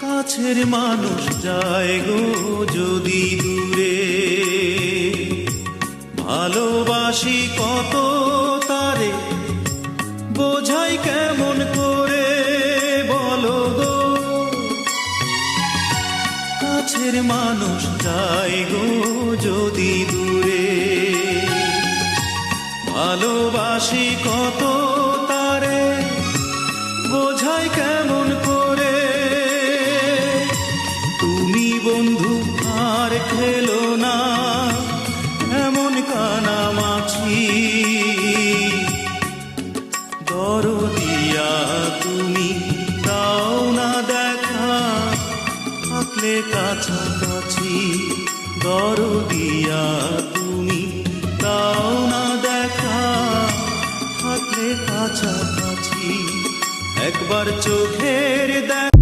কাছের মানুষ যায় গো যদি দূরে, ভালোবাসি কত তারে বোঝাই কেমন করে বলো গো। কাছের মানুষ যায় গো যদি দূরে, ভালোবাসি কত তারে বোঝাই কেমন করে। তুমি বন্ধু আর খেলো না এমন কানামাছি, দরদিয়া তুমি দাও না দেখা থাকলে কাছাকাছি। দরদিয়া তুমি দাও না দেখা থাকলে কাছাকাছি। একবার চোখের দেখা